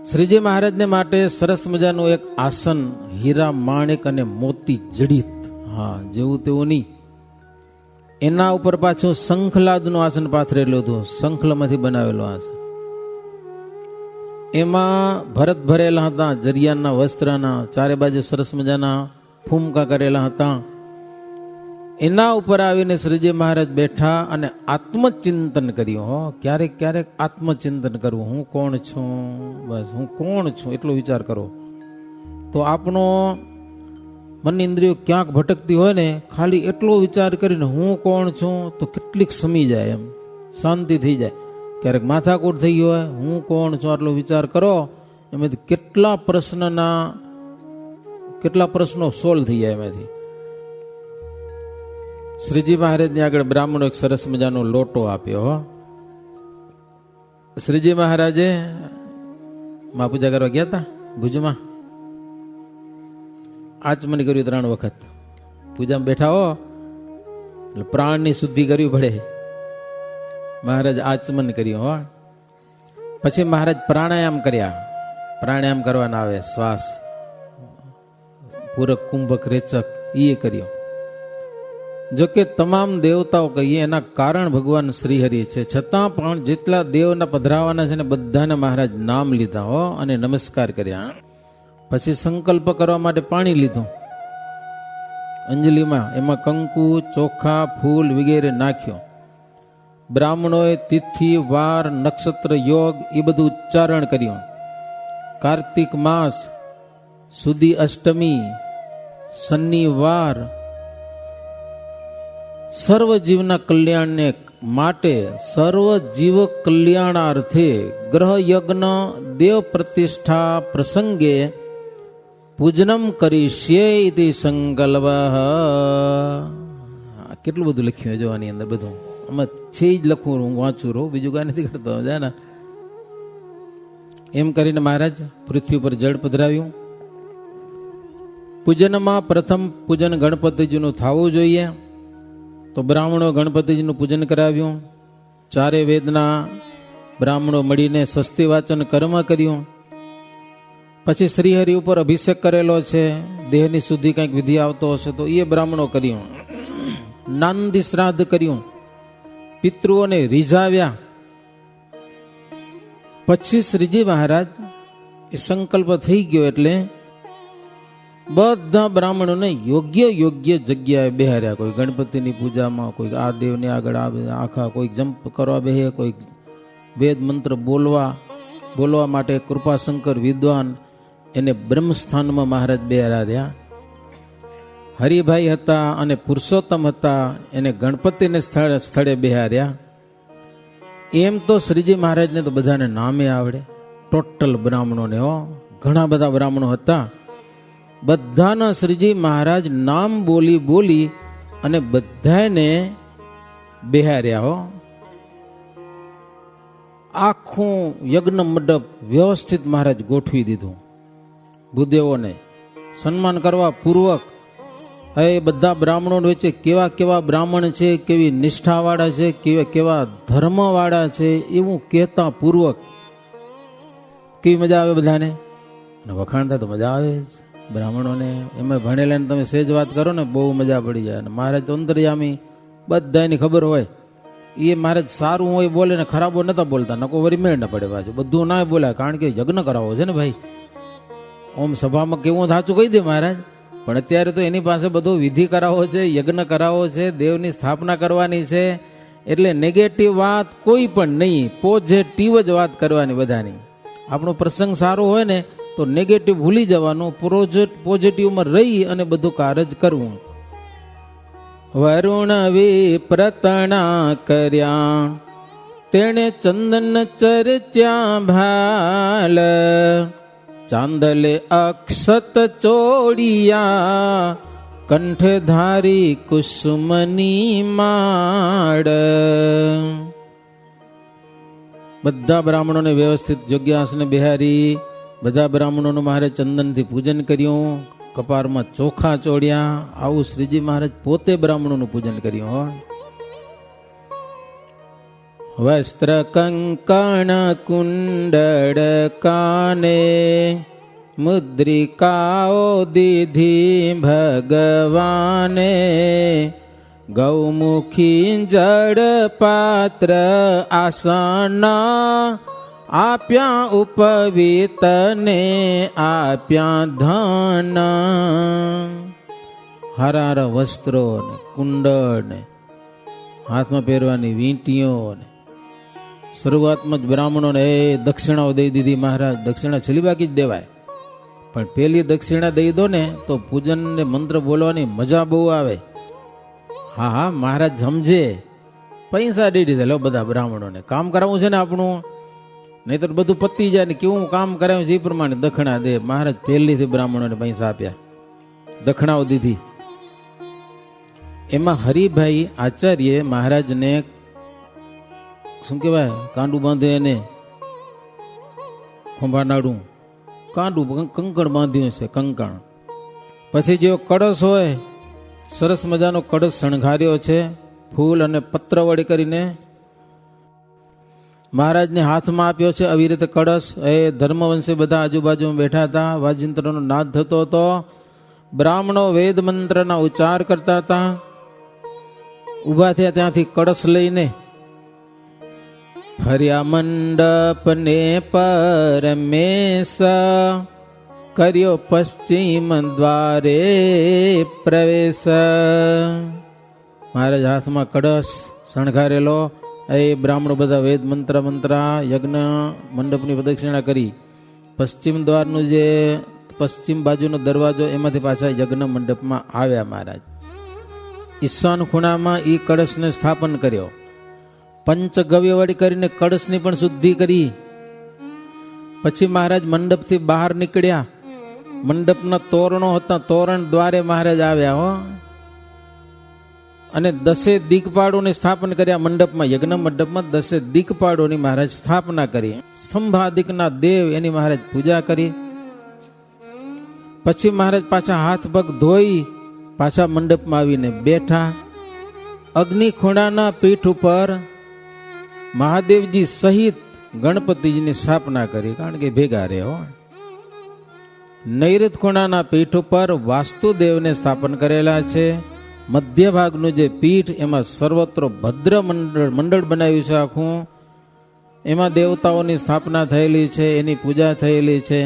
શ્રીજી મહારાજને માટે સરસ મજાનું એક આસન હીરા માણેક અને મોતી જડિત, હા જેવું તેવું નહીં, એના ઉપર પાછું શંખલાદનું આસન પાથરેલું હતું, શંખલમાંથી બનાવેલું આસન. એમાં ભરત ભરેલા હતા, જરિયાના વસ્ત્રના, ચારે બાજુ સરસ મજાના ફૂમકા કરેલા હતા. એના ઉપર આવીને શ્રીજી મહારાજ બેઠા અને આત્મચિંતન કર્યું. હો, ક્યારેક ક્યારેક આત્મચિંતન કરવું, હું કોણ છું, બસ હું કોણ છું એટલો વિચાર કરો. તો આપણો મન ઇન્દ્રિયો ક્યાંક ભટકતી હોય ને, ખાલી એટલો વિચાર કરીને હું કોણ છું તો કેટલીક સમી જાય, એમ શાંતિ થઈ જાય. ક્યારેક માથાકૂટ થઈ ગયો હોય, હું કોણ છું આટલો વિચાર કરો, એમાંથી કેટલા પ્રશ્નો સોલ્વ થઈ જાય એમાંથી. શ્રીજી મહારાજની આગળ બ્રાહ્મણો એક સરસ મજાનો લોટો આપ્યો. શ્રીજી મહારાજે માં પૂજા કરવા ગયા હતા ભુજમાં, આચમન કર્યું 3 વખત. પૂજામાં બેઠા હો એટલે પ્રાણની શુદ્ધિ કરવી પડે. મહારાજ આચમન કર્યું. હો, પછી મહારાજ પ્રાણાયામ કર્યા. પ્રાણાયામ કરવાના આવે, શ્વાસ પૂરક, કુંભક, રેચક, એ કર્યો. જોકે તમામ દેવતાઓ કહીએ એના કારણ ભગવાન શ્રીહરિ છે, છતાં પણ જેટલા દેવના પધરાવાના છે ને બધાને મહારાજ નામ લીધા હો અને નમસ્કાર કર્યા. પછી સંકલ્પ કરવા માટે પાણી લીધું અંજલિમાં, એમાં કંકુ, ચોખા, ફૂલ વગેરે નાખ્યો. બ્રાહ્મણોએ તિથિ, વાર, નક્ષત્ર, યોગ એ બધું ઉચ્ચારણ કર્યું. કાર્તિક માસ, સુદી અષ્ટમી, શનિવાર, સર્વ જીવના કલ્યાણને માટે, સર્વ જીવ કલ્યાણાર્થે ગ્રહ યજ્ઞ દેવ પ્રતિષ્ઠા પ્રસંગે પૂજનમ કરીશ્યે ઇતિ સંકલ્પ. કેટલું બધું લખ્યું જો આની અંદર, બધું આમાં છે જ લખું, હું વાંચું રહું, બીજું કાંઈ નથી કરતો ને. એમ કરીને મહારાજ પૃથ્વી ઉપર જળ પધરાવ્યું. પૂજનમાં પ્રથમ પૂજન ગણપતિજીનું થવું જોઈએ, તો બ્રાહ્મણો ગણપતિજીનું પૂજન કરાવ્યું. 4 વેદના બ્રાહ્મણો મળીને સ્વસ્તિ વાચન કર્મ કર્યું. પછી શ્રીહરિ ઉપર અભિષેક કરેલો છે, દેહની શુદ્ધિ કંઈક વિધિ આવતો હશે તો એ બ્રાહ્મણો કર્યું. નાંદી શ્રાદ્ધ કર્યું, પિતૃઓને રીઝાવ્યા. પછી શ્રીજી મહારાજ એ સંકલ્પ થઈ ગયો એટલે બધા બ્રાહ્મણોને યોગ્ય જગ્યાએ બેહાર્યા. કોઈ ગણપતિની પૂજામાં, કોઈ આ દેવની આગળ આખા, કોઈ જંપ કરવા બેહે, કોઈ વેદ મંત્ર બોલવા માટે કૃપાશંકર વિદ્વાન એને બ્રહ્મસ્થાનમાં મહારાજ બેહાર્યા. હરિભાઈ હતા અને પુરુષોત્તમ હતા, એને ગણપતિને સ્થળે બેહાર્યા. એમ તો શ્રીજી મહારાજને તો બધાને નામે આવડે, ટોટલ બ્રાહ્મણોને. ઘણા બધા બ્રાહ્મણો હતા. બધાના શ્રીજી મહારાજ નામ બોલી અને બધાને બેહાર્યા. આખું યજ્ઞ મંડપ વ્યવસ્થિત મહારાજ ગોઠવી દીધું. ભૂદેવોને સન્માન કરવા પૂર્વક એ બધા બ્રાહ્મણો વચ્ચે કેવા બ્રાહ્મણ છે, કેવી નિષ્ઠાવાળા છે, કેવા ધર્મવાળા છે, એવું કહેતા પૂર્વક. કેવી મજા આવે બધાને, વખાણતા તો મજા આવે જ બ્રાહ્મણોને. એમાં ભણેલા ને તમે સહેજ વાત કરો ને બહુ મજા પડી જાય. મહારાજ તો અંતર્યામી, બધાની ખબર હોય. એ મહારાજ સારું હોય બોલે ને ખરાબો નતા બોલતા, નકો વરી મેળ ન પડે પાછું. બધું ના બોલાય, કારણ કે યજ્ઞ કરાવો છે ને ભાઈ. ઓમ સભામાં કેવું સાચું કહી દે મહારાજ, પણ અત્યારે તો એની પાસે બધો વિધિ કરાવો છે, યજ્ઞ કરાવો છે, દેવની સ્થાપના કરવાની છે. એટલે નેગેટિવ વાત કોઈ પણ નહીં, પોઝિટિવ જ વાત કરવાની બધાની. આપણો પ્રસંગ સારો હોય ને તો નેગેટિવ ભૂલી જવાનું, પોઝિટિવમાં રહી અને બધું કારજ કરવું. વરુણ વિપ્રતણા કર્યા, તેણે ચંદન ચર્ચ્યા ભાલ, ચાંદલે અક્ષત ચોડિયા, કંઠ ધારી કુસુમની માળ. બધા બ્રાહ્મણોને વ્યવસ્થિત યોગ્ય આસને બિહારી. બધા બ્રાહ્મણોનું મહારાજ ચંદનથી પૂજન કર્યું, કપારમાં ચોખા ચોડ્યા. આવું શ્રીજી મહારાજ પોતે બ્રાહ્મણોનું પૂજન કર્યું. વસ્ત્ર કંકણ કુંડળ કાને મુદ્રિકાઓ દીધી ભગવાને ગૌમુખી જળ પાત્ર આસન આપ્યા ઉપવીતને આપ્યા ધન હારા હારા વસ્ત્રો ને કુંડળ ને હાથમાં પહેરવાની વીંટીઓ ને શરૂઆતમાં જ બ્રાહ્મણોને દક્ષિણાઓ દઈ દીધી. મહારાજ દક્ષિણા છેલ્લી બાકી જ દેવાય, પણ પેલી દક્ષિણા દઈ દો ને તો પૂજન ને મંત્ર બોલવાની મજા બહુ આવે. હા હા મહારાજ સમજે, પૈસા દઈ દીધા લો બધા બ્રાહ્મણોને. કામ કરાવવું છે ને આપણું, નહીં તો બધું પતી જાય ને કેવું કામ કરાવ્યું છે એ પ્રમાણે દક્ષિણા દે. મહારાજ પહેલીથી બ્રાહ્મણોને પૈસા આપ્યા, દક્ષિણાઓ દીધી. એમાં હરિભાઈ આચાર્ય મહારાજને શું કહેવાય, કાંડું બાંધે એને ખોંભા નાડું કાંડું કંકણ બાંધ્યું છે, કંકણ. પછી જેવો કળશ હોય, સરસ મજાનો કળશ શણગાર્યો છે, ફૂલ અને પત્ર વડે કરીને મહારાજને હાથમાં આપ્યો છે. આવી રીતે કળશ એ ધર્મવંશી બધા આજુબાજુમાં બેઠા હતા. વાજિંત્રનો નાદ થતો હતો. બ્રાહ્મણો વેદ મંત્રના ઉચ્ચાર કરતા હતા. ઉભા થયા ત્યાંથી કળશ લઈને ફર્યા મંડપ ને પરમેશ કર્યો પશ્ચિમ દ્વારે પ્રવેશ. મહારાજ હાથમાં કળશ શણગારેલો, એ બ્રાહ્મણો બધા વેદ મંત્ર યજ્ઞ મંડપની પ્રદક્ષિણા કરી. પશ્ચિમ દ્વારનું જે પશ્ચિમ બાજુનો દરવાજો એમાંથી પાછા યજ્ઞ મંડપમાં આવ્યા. મહારાજ ઈશાન ખૂણામાં એ કળશને સ્થાપન કર્યો. પંચગવ્ય વળી કરીને કળશની પણ શુદ્ધિ કરી. પછી મહારાજ મંડપથી બહાર નીકળ્યા. મંડપના તોરણો હતા, તોરણ દ્વારે મહારાજ આવ્યા હો. અને 10 દિગપાળોની સ્થાપન કર્યા મંડપમાં. યજ્ઞ મંડપમાં 10 દિગપાળોની મહારાજ સ્થાપના કરી. સ્તંભાદિકના દેવ એની મહારાજ પૂજા કરી. પછી મહારાજ પાછા હાથ પગ ધોઈ પાછા મંડપમાં આવીને બેઠા. અગ્નિ ખૂણાના પીઠ ઉપર મહાદેવજી સહિત ગણપતિજીની સ્થાપના કરી, કારણ કે ભેગા રહે હો. નૈઋત ખૂણાના પીઠ ઉપર વાસ્તુદેવને સ્થાપન કરેલા છે. મધ્ય ભાગનું જે પીઠ એમાં સર્વત્ર ભદ્ર મંડળ બનાવ્યું છે આખું. એમાં દેવતાઓની સ્થાપના થયેલી છે, એની પૂજા થયેલી છે.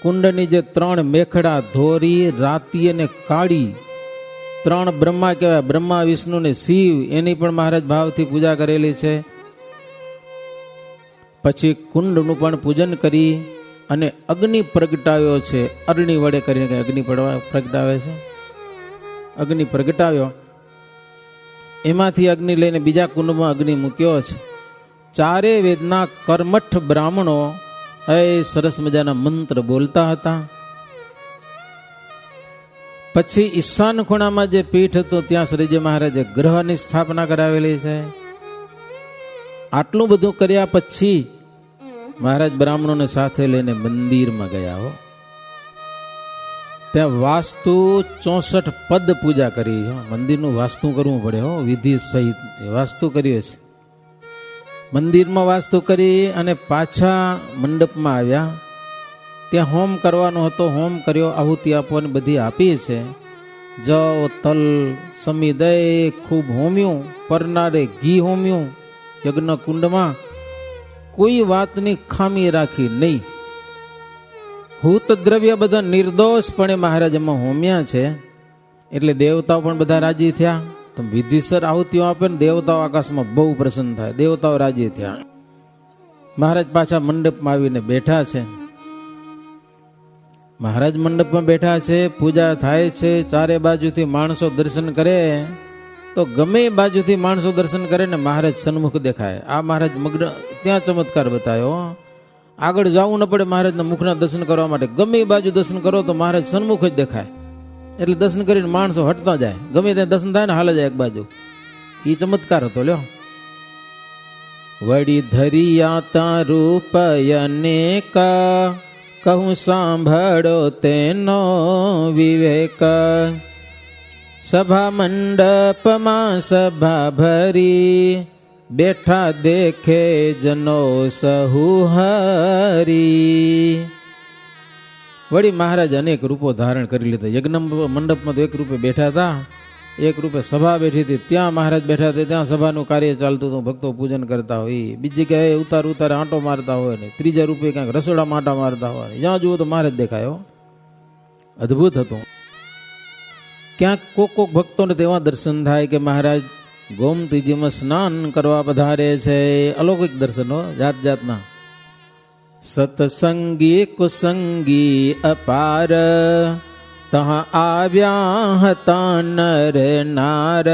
કુંડની જે 3 મેખડા, ધોરી, રાતી અને કાળી, 3 બ્રહ્મા કહેવાય, બ્રહ્મા વિષ્ણુ ને શિવ, એની પણ મહારાજ ભાવથી પૂજા કરેલી છે. પછી કુંડનું પણ પૂજન કરી અને અગ્નિ પ્રગટાવ્યો છે. અરણી વડે કરીને અગ્નિ પ્રગટાવે છે. અગ્નિ પ્રગટાવ્યો, એમાંથી અગ્નિ લઈને બીજા કુંડમાં અગ્નિ મૂક્યો છે. 4 વેદના કર્મઠ બ્રાહ્મણો સરસ મજાના મંત્ર બોલતા હતા. પછી ઈશાન ખૂણામાં જે પીઠ હતું ત્યાં શ્રીજી મહારાજે ગ્રહની સ્થાપના કરાવેલી છે. આટલું બધું કર્યા પછી મહારાજ બ્રાહ્મણોને સાથે લઈને મંદિરમાં ગયા હો. ત્યાં વાસ્તુ 64 પદ પૂજા કરી. મંદિરનું વાસ્તુ કરવું પડે હો, વિધિ સહિત વાસ્તુ કર્યો છે. મંદિરમાં વાસ્તુ કરી અને પાછા મંડપમાં આવ્યા. ત્યાં હોમ કરવાનો હતો, હોમ કર્યો. આહુતિ આપવાની બધી આપી છે. જવ, તલ, સમી દઈ ખૂબ હોમ્યું. પરનારે ઘી હોમ્યું. યજ્ઞ કુંડમાં કોઈ વાતની ખામી રાખી નહીં. હૂત દ્રવ્ય બધા નિર્દોષપણે મહારાજ એમાં હોમ્યા છે. એટલે દેવતાઓ પણ બધા રાજી થયા. તો વિધિસર આહુતિઓ આપે ને દેવતાઓ આકાશમાં બહુ પ્રસન્ન થાય. દેવતાઓ રાજી થયા. મહારાજ પાછા મંડપમાં આવીને બેઠા છે. મહારાજ મંડપમાં બેઠા છે, પૂજા થાય છે. 4 બાજુથી માણસો દર્શન કરે તો ગમે બાજુથી માણસો દર્શન કરે ને મહારાજ સન્મુખ દેખાય. આ મહારાજ મગ્ન ત્યાં ચમત્કાર બતાવ્યો. આગળ જવું ન પડે મહારાજના મુખના દર્શન કરવા માટે. ગમે બાજુ દર્શન કરો તો મહારાજ સન્મુખ જ દેખાય. એટલે દર્શન કરીને માણસો હટતા જાય. ગમે ત્યાં દર્શન થાય ને હાલ જાય એક બાજુ. એ ચમત્કાર હતો લ્યો. વડી ધરિયા તારું પયનેક કહું સાંભળો તેનો વિવેક. સભા મંડપમાં સભા ભરી બેઠા દેખે જનો સહુ હરી. વળી મહારાજ અનેક રૂપો ધારણ કરી લીધા. યજ્ઞ મંડપમાં તો એક રૂપે બેઠા હતા, એક રૂપે સભા બેઠી હતી, ત્યાં મહારાજ બેઠા હતા, ત્યાં સભાનું કાર્ય ચાલતું હતું, ભક્તો પૂજન કરતા હોય. બીજી જગ્યાએ ઉતાર ઉતારે આંટો મારતા હોય ને, ત્રીજા રૂપે ક્યાંક રસોડામાં આંટા મારતા હોય, જ્યાં જુઓ તો મહારાજ દેખાયો. અદ્ભુત હતું. ક્યાંક કોક ભક્તોને તેવા દર્શન થાય કે મહારાજ ગોમતીજીમાં સ્નાન કરવા પધારે છે. અલૌકિક દર્શનો જાત જાતના. સતસંગી કુસંગી અપાર, તહાં આવ્યા હતા નર નાર.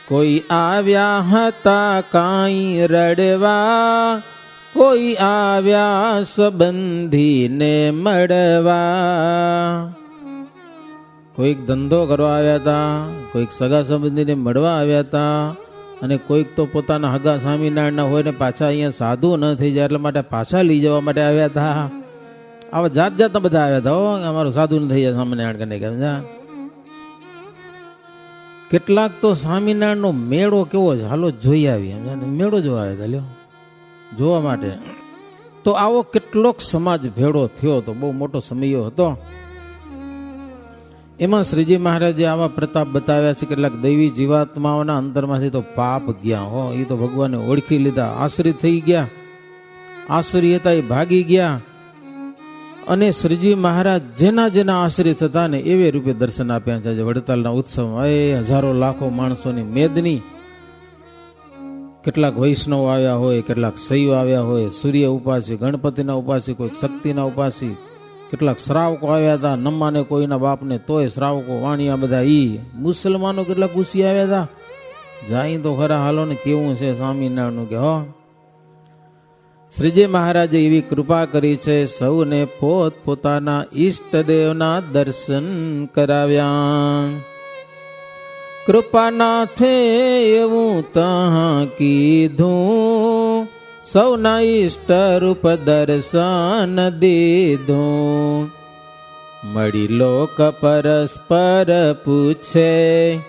કોઈ આવ્યા હતા કાંઈ રડવા, કોઈ આવ્યા સંબંધીને મળવા. કોઈક ધંધો કરવા આવ્યા હતા, કોઈક સગા સંબંધીને મળવા આવ્યા હતા, અને કોઈક તો પોતાના હગા સ્વામિનારાયણના હોય ને પાછા અહીંયા સાધુ ન થઈ જાય એટલા માટે પાછા લઈ જવા માટે આવ્યા હતા. આવા જાત જાતના બધા આવ્યા હતા. હો, અમારું સાધુ ન થઈ જાય સ્વામિનારાયણ કને સમજા. કેટલાક તો સ્વામિનારાયણનો મેળો કેવો છે, હાલો જોઈ આવી. મેળો જોવા આવ્યા હતા, લ્યો જોવા માટે. તો આવો કેટલોક સમાજ ભેળો થયો તો બહુ મોટો સમયો હતો. એમાં શ્રીજી મહારાજે આવા પ્રતાપ બતાવ્યા છે. કેટલાક દૈવી જીવાત્માઓના અંતરમાંથી તો પાપ ગયા. હો, એ તો ભગવાને ઓળખી લીધા, આશ્રિત થઈ ગયા. આશ્રિત હતા એ ભાગી ગયા. અને શ્રીજી મહારાજ જેના જેના આશ્રિત હતા ને એવે રૂપે દર્શન આપ્યા છે. વડતાલના ઉત્સવમાં હજારો લાખો માણસોની મેદની. કેટલાક વૈષ્ણવ આવ્યા હોય, કેટલાક શૈવ આવ્યા હોય, સૂર્ય ઉપાસી, ગણપતિના ઉપાસી, કોઈ શક્તિના ઉપાસી, કેટલાક શ્રાવકો આવ્યા હતા. ન માને કોઈના બાપને તોય શ્રાવકો વાણિયા બધા. ઈ મુસલમાનો કેટલાક ઘૂસી આવ્યા હતા. જાય તો ખરા, હાલો ને કેવું છે સ્વામિનારાયણનું કે. હો, શ્રીજી મહારાજે એવી કૃપા કરી છે, સૌને પોત પોતાના ઈષ્ટદેવના દર્શન કરાવ્યા. કૃપાનાથે એવું તહાં કીધું, સૌના ઈષ્ટ રૂપ દર્શન દીધું. મળી લોક પરસ્પર પૂછે,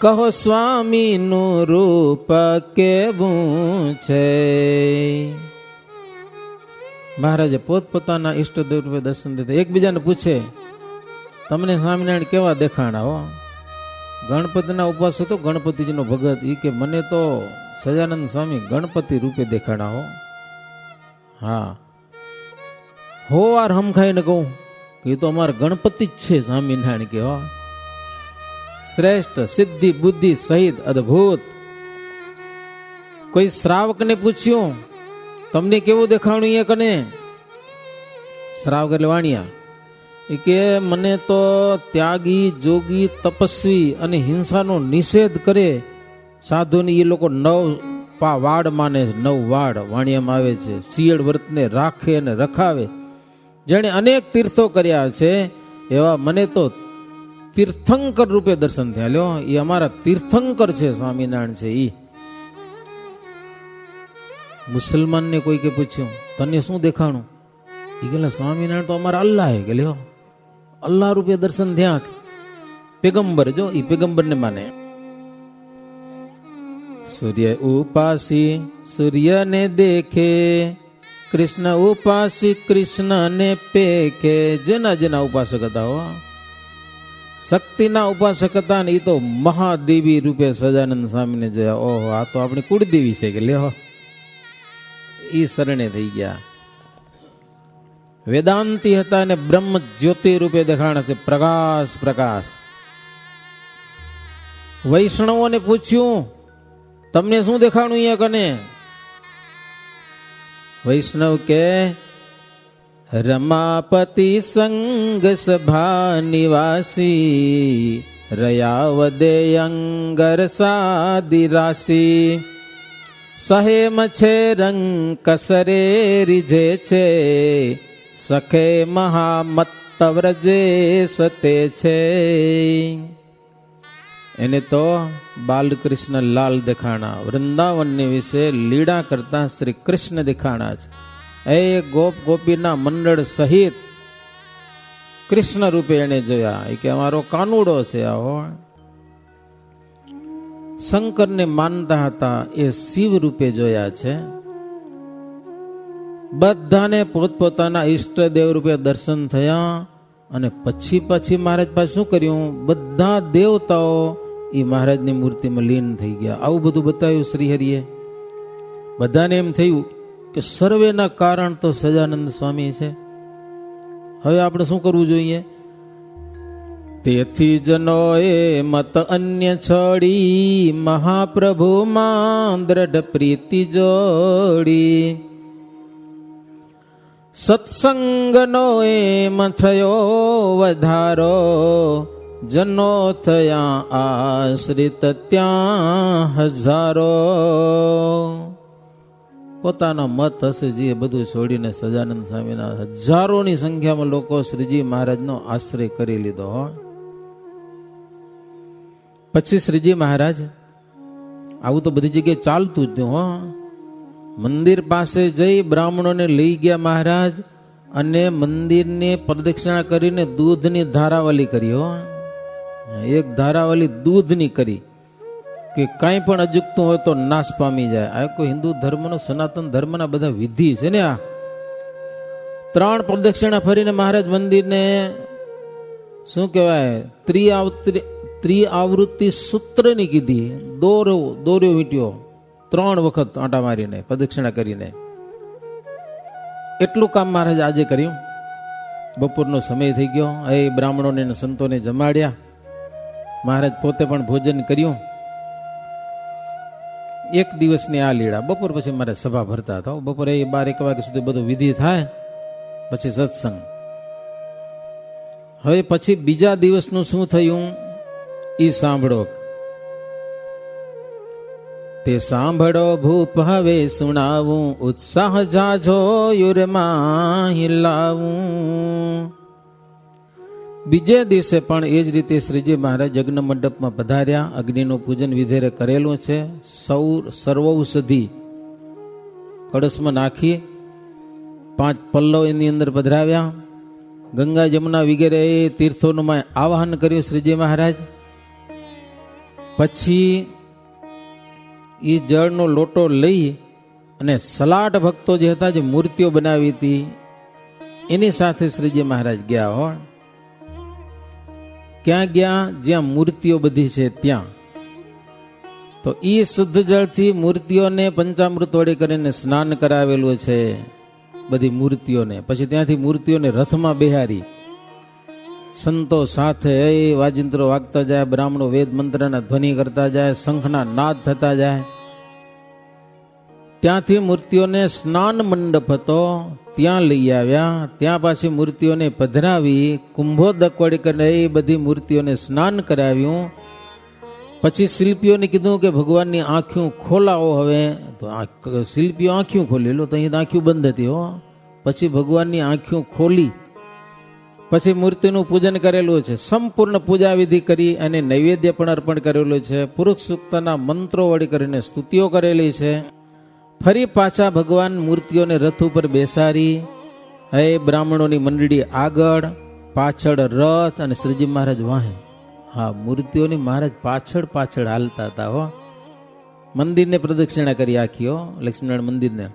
કહો સ્વામીનું રૂપ કેવું છે. મહારાજે પોતપોતાના ઈષ્ટદેવ રૂપે દર્શન દીધા. એકબીજાને પૂછે, તમને સ્વામિનારાયણ કેવા દેખાણા? હો, ગણપતિના ઉપવાસ હતો, ગણપતિજીનો ભગત. એ કે મને તો સજાનંદ સ્વામી ગણપતિ રૂપે દેખાણા. હો, હા, હો વાર હમખાઈને કહું કે એ તો અમારા ગણપતિ જ છે સ્વામિનારાયણ કે. હો, શ્રેષ્ઠ સિદ્ધિ બુદ્ધિ સહિત અદ્ભુત. કોઈ શ્રાવકને પૂછ્યું, તમને કેવું દેખાણું એ કને? શ્રાવક એટલે વાણિયા. એ કે મને તો ત્યાગી, જોગી, તપસ્વી અને હિંસાનો નિષેધ કરે સાધુની એ લોકો 9 વાડ માને. 9 વાડ વાણિયામાં આવે છે. શિયળ વ્રતને રાખે અને રખાવે. જેણે અનેક તીર્થો કર્યા છે એવા મને તો તીર્થંકર રૂપે દર્શન થયા. લ્યો, એ અમારા તીર્થંકર છે સ્વામિનારાયણ છે. ઈ મુસલમાનને કોઈ કે પૂછ્યું, તને શું દેખાણું? એ કે સ્વામિનારાયણ તો અમારા અલ્લાહ હે. કે લ્યો, અલ્લાહ રૂપે દર્શન થયા. પેગંબર, જો એ પેગંબરને માને. સૂર્ય ઉપાસી સૂર્યને દેખે, કૃષ્ણ ઉપાસી કૃષ્ણને પેખે. જેના જેના ઉપાસક હતા. હો, શક્તિના ઉપાસક હતા ને એ તો મહાદેવી રૂપે સજાનંદ સ્વામીને જોયા. ઓહો, આ તો આપણી કુળદેવી છે કે લ્યો, એ શરણે થઈ ગયા. વેદાંતી હતા અને બ્રહ્મ જ્યોતિ રૂપે દેખાણા છે. પ્રકાશ પ્રકાશ. વૈષ્ણવોને પૂછ્યું, તમને શું દેખાણું અહીંયા કને? વૈષ્ણવ કે રમાપતિ સંગ સભા નિવાસી, રયાવદે અંગર સાદી રાશી. સહેમ છે રંગ કસરે રીજે છે, સખે મહામત્ત વ્રજે સતે છે. એને તો બાલકૃષ્ણ લાલ દેખાણા. વૃંદાવનની વિશે લીડા કરતા શ્રી કૃષ્ણ દેખાણા છે. એ ગોપ ગોપીના મંડળ સહિત કૃષ્ણ રૂપે એને જોયા. એ કે અમારો કાનુડો છે. આવો શંકરને માનતા હતા એ શિવ રૂપે જોયા છે. બધાને પોતપોતાના ઈષ્ટદેવ રૂપે દર્શન થયા અને પછી મહારાજ પાસે શું કર્યું, બધા દેવતાઓ એ મહારાજની મૂર્તિમાં લીન થઈ ગયા. આવું બધું બતાવ્યું શ્રીહરિએ. બધાને એમ થયું કે સર્વેના કારણ તો સજાનંદ સ્વામી છે. હવે આપણે શું કરવું જોઈએ? તેથી જનોએ મત અન્ય છોડી મહાપ્રભુમાં દ્રઢ પ્રીતિ જોડી. સત્સંગનો એમ થયો વધારો જનો થયા આશ્રિત ત્યાં હજારો. પોતાના મત હશે જે બધું છોડીને સજાનંદ સ્વામીના હજારોની સંખ્યામાં લોકો શ્રીજી મહારાજનો આશ્રય કરી લીધો. પછી શ્રીજી મહારાજ આવું તો બધી જગ્યાએ ચાલતું જ હો. મંદિર પાસે જઈ બ્રાહ્મણોને લઈ ગયા મહારાજ અને મંદિરની પ્રદક્ષિણા કરીને દૂધની ધારાવલી કરી. હો, એક ધારાવલી દૂધની કરી કે કાંઈ પણ અજુકતું હોય તો નાશ પામી જાય. આ કોઈ હિન્દુ ધર્મનો સનાતન ધર્મના બધા વિધિ છે ને. આ 3 પ્રદક્ષિણા ફરીને મહારાજ મંદિરને શું કહેવાય ત્રિઆવૃત્તિ સૂત્રની કીધી. દોર્યો વીંટ્યો 3 વખત આંટા મારીને પ્રદક્ષિણા કરીને. એટલું કામ મહારાજ આજે કર્યું. બપોરનો સમય થઈ ગયો. એ બ્રાહ્મણોને સંતોને જમાડ્યા. મહારાજ પોતે પણ ભોજન કર્યું. એક દિવસની આ લીળા. બપોર પછી મારે સભા ભરતા હતા. બપોરે 12-1 વાગ્યા સુધી બધું વિધિ થાય, પછી સત્સંગ. હવે પછી બીજા દિવસનું શું થયું ઈ સાંભળો. તે સાંભળો ભૂપ હવે સુણાવું, ઉત્સાહ જાજો યુરમાં હિલાવું. બીજે દિવસે પણ એ જ રીતે શ્રીજી મહારાજ યજ્ઞ મંડપમાં પધાર્યા. અગ્નિનું પૂજન વિધેરે કરેલું છે. સર્વૌષધિ કળશમાં નાખી 5 પલ્લવ એની અંદર પધરાવ્યા. ગંગા જમુના વગેરે તીર્થોનું આવાહન કર્યું શ્રીજી મહારાજ. પછી એ જળનો લોટો લઈ અને સલાટ ભક્તો જે હતા, જે મૂર્તિઓ બનાવી હતી, એની સાથે શ્રીજી મહારાજ ગયા. હો, ક્યાં ગયા? જ્યાં મૂર્તિઓ બધી છે ત્યાં. તો એ શુદ્ધ જળથી મૂર્તિઓને પંચામૃત વડે કરીને સ્નાન કરાવેલું છે બધી મૂર્તિઓને. પછી ત્યાંથી મૂર્તિઓને રથમાં બેહારી સંતો સાથે વાજિંત્રો વાગતા જાય, બ્રાહ્મણો વેદ મંત્રના ધ્વનિ કરતા જાય, શંખના નાદ થતા જાય. ત્યાંથી મૂર્તિઓને સ્નાન મંડપ હતો ત્યાં લઈ આવ્યા. ત્યાં પાછી મૂર્તિઓને પધરાવી કુંભોદક વડે કરીને એ બધી મૂર્તિઓને સ્નાન કરાવ્યું. પછી શિલ્પીઓને કીધું કે ભગવાનની આંખો ખોલાવો. હવે તો શિલ્પીઓ આંખો ખોલી લો, તો અહીં આંખો બંધ હતી. હો, પછી ભગવાનની આંખો ખોલી પછી મૂર્તિનું પૂજન કરેલું છે. સંપૂર્ણ પૂજા વિધિ કરી અને નૈવેદ્ય પણ અર્પણ કરેલું છે. પુરુષ સૂક્તના મંત્રો વડે કરીને સ્તુતિઓ કરેલી છે. ફરી પાછા ભગવાન મૂર્તિઓને રથ ઉપર બેસાડી હે બ્રાહ્મણોની મંડળી આગળ, પાછળ રથ અને શ્રીજી મહારાજ વાહે. હા, મૂર્તિઓની મહારાજ પાછળ હાલતા હતા. હો, મંદિરને પ્રદક્ષિણા કરી આખી. હો, લક્ષ્મીનારાયણ મંદિરને